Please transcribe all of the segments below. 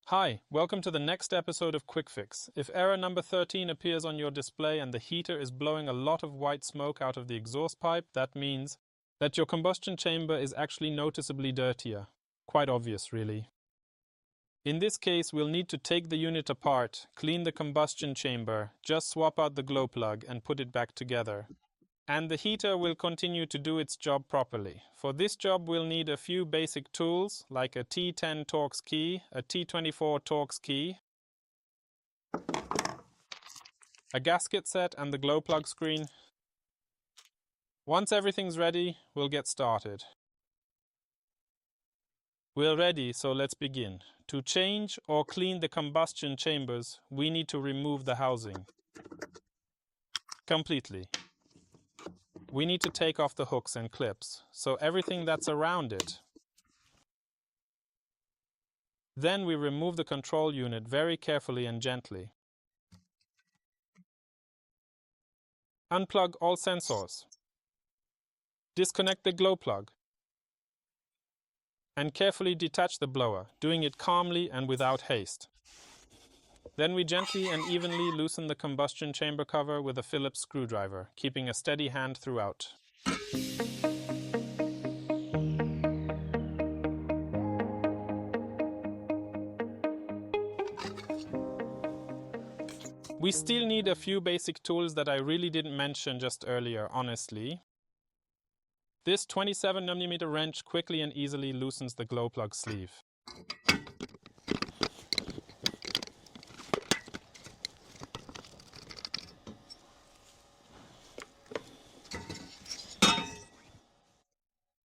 Hi, welcome to the next episode of QuickFix. If error number 13 appears on your display and the heater is blowing a lot of white smoke out of the exhaust pipe, that means that your combustion chamber is actually noticeably dirtier. Quite obvious, really. In this case, we'll need to take the unit apart, clean the combustion chamber, just swap out the glow plug and put it back together. And the heater will continue to do its job properly. For this job, we'll need a few basic tools like a T10 Torx key, a T24 Torx key, a gasket set and the glow plug screen. Once everything's ready, we'll get started. We're ready, so let's begin. To change or clean the combustion chambers, we need to remove the housing completely. We need to take off the hooks and clips, so everything that's around it. Then we remove the control unit very carefully and gently. Unplug all sensors. Disconnect the glow plug. And carefully detach the blower, doing it calmly and without haste. Then we gently and evenly loosen the combustion chamber cover with a Phillips screwdriver, keeping a steady hand throughout. We still need a few basic tools that I really didn't mention just earlier, honestly. This 27mm wrench quickly and easily loosens the glow plug sleeve.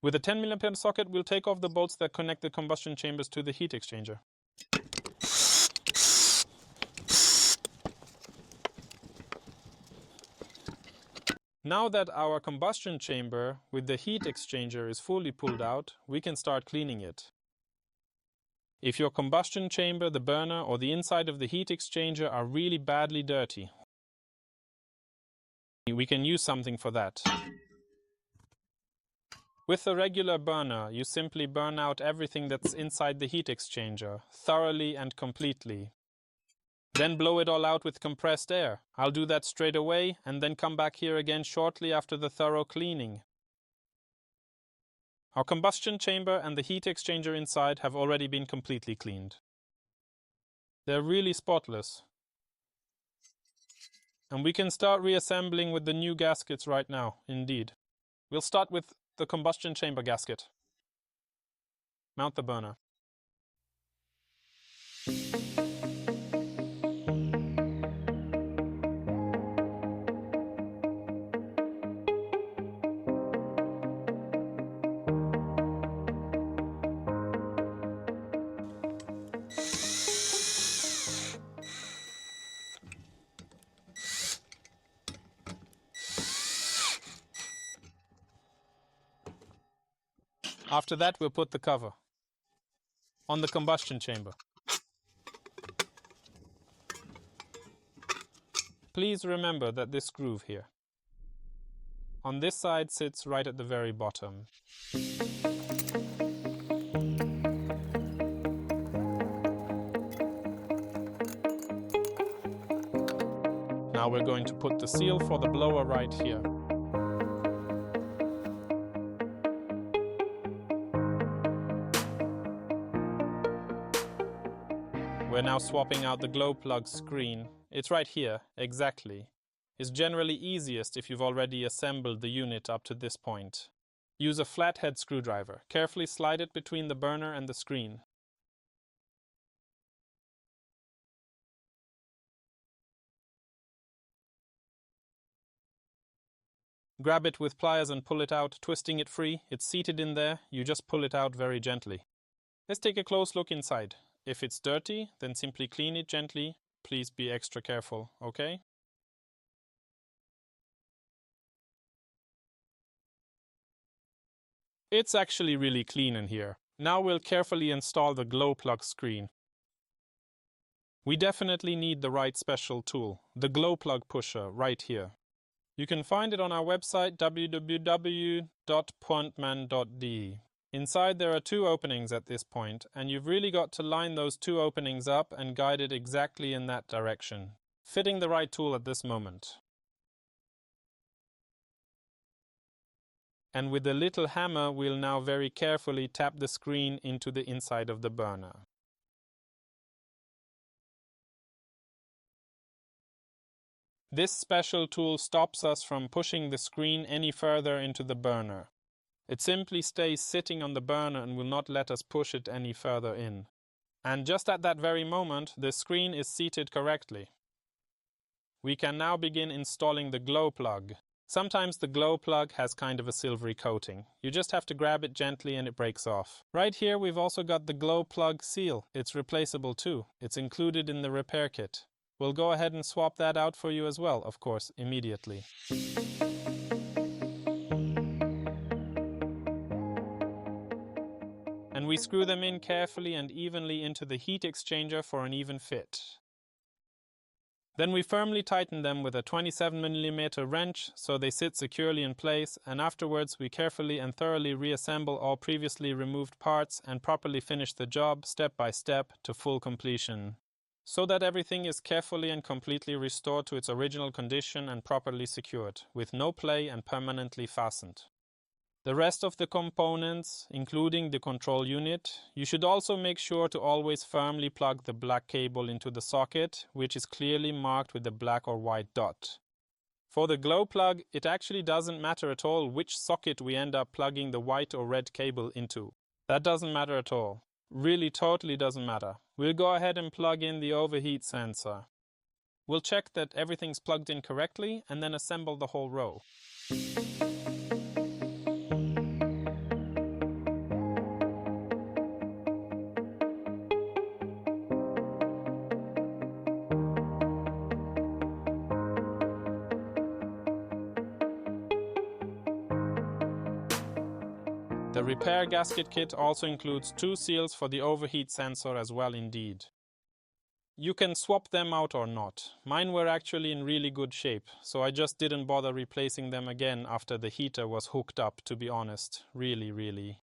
With a 10mm socket, we'll take off the bolts that connect the combustion chambers to the heat exchanger. Now that our combustion chamber with the heat exchanger is fully pulled out, we can start cleaning it. If your combustion chamber, the burner, or the inside of the heat exchanger are really badly dirty, we can use something for that. With a regular burner, you simply burn out everything that's inside the heat exchanger, thoroughly and completely. Then blow it all out with compressed air. I'll do that straight away and then come back here again shortly after the thorough cleaning. Our combustion chamber and the heat exchanger inside have already been completely cleaned. They're really spotless. And we can start reassembling with the new gaskets right now, indeed. We'll start with the combustion chamber gasket. Mount the burner. After that, we'll put the cover on the combustion chamber. Please remember that this groove here on this side sits right at the very bottom. Now we're going to put the seal for the blower right here. We're now swapping out the glow plug screen. It's right here, exactly. It's generally easiest if you've already assembled the unit up to this point. Use a flathead screwdriver. Carefully slide it between the burner and the screen. Grab it with pliers and pull it out, twisting it free. It's seated in there. You just pull it out very gently. Let's take a close look inside. If it's dirty, then simply clean it gently. Please be extra careful, okay? It's actually really clean in here. Now we'll carefully install the glow plug screen. We definitely need the right special tool, the glow plug pusher, right here. You can find it on our website www.pundmann.de. Inside there are 2 openings at this point, and you've really got to line those 2 openings up and guide it exactly in that direction, fitting the right tool at this moment. And with a little hammer, we'll now very carefully tap the screen into the inside of the burner. This special tool stops us from pushing the screen any further into the burner. It simply stays sitting on the burner and will not let us push it any further in. And just at that very moment, the screen is seated correctly. We can now begin installing the glow plug. Sometimes the glow plug has kind of a silvery coating. You just have to grab it gently and it breaks off. Right here we've also got the glow plug seal. It's replaceable too. It's included in the repair kit. We'll go ahead and swap that out for you as well, of course, immediately. And we screw them in carefully and evenly into the heat exchanger for an even fit. Then we firmly tighten them with a 27mm wrench so they sit securely in place, and afterwards we carefully and thoroughly reassemble all previously removed parts and properly finish the job step by step to full completion, so that everything is carefully and completely restored to its original condition and properly secured, with no play and permanently fastened. The rest of the components, including the control unit, you should also make sure to always firmly plug the black cable into the socket, which is clearly marked with a black or white dot. For the glow plug, it actually doesn't matter at all which socket we end up plugging the white or red cable into. That doesn't matter at all. Really totally doesn't matter. We'll go ahead and plug in the overheat sensor. We'll check that everything's plugged in correctly and then assemble the whole row. The repair gasket kit also includes 2 seals for the overheat sensor as well indeed. You can swap them out or not. Mine were actually in really good shape, so I just didn't bother replacing them again after the heater was hooked up, to be honest. Really.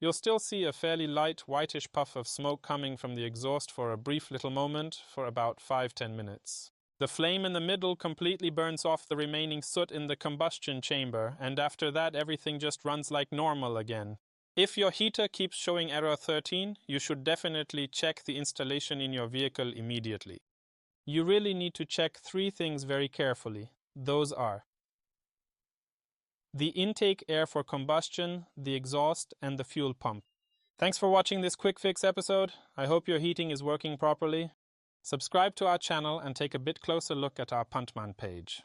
You'll still see a fairly light whitish puff of smoke coming from the exhaust for a brief little moment, for about 5-10 minutes. The flame in the middle completely burns off the remaining soot in the combustion chamber, and after that everything just runs like normal again. If your heater keeps showing error 13, you should definitely check the installation in your vehicle immediately. You really need to check 3 things very carefully. Those are the intake air for combustion, the exhaust, and the fuel pump. Thanks for watching this quick fix episode. I hope your heating is working properly. Subscribe to our channel and take a bit closer look at our Pundmann page.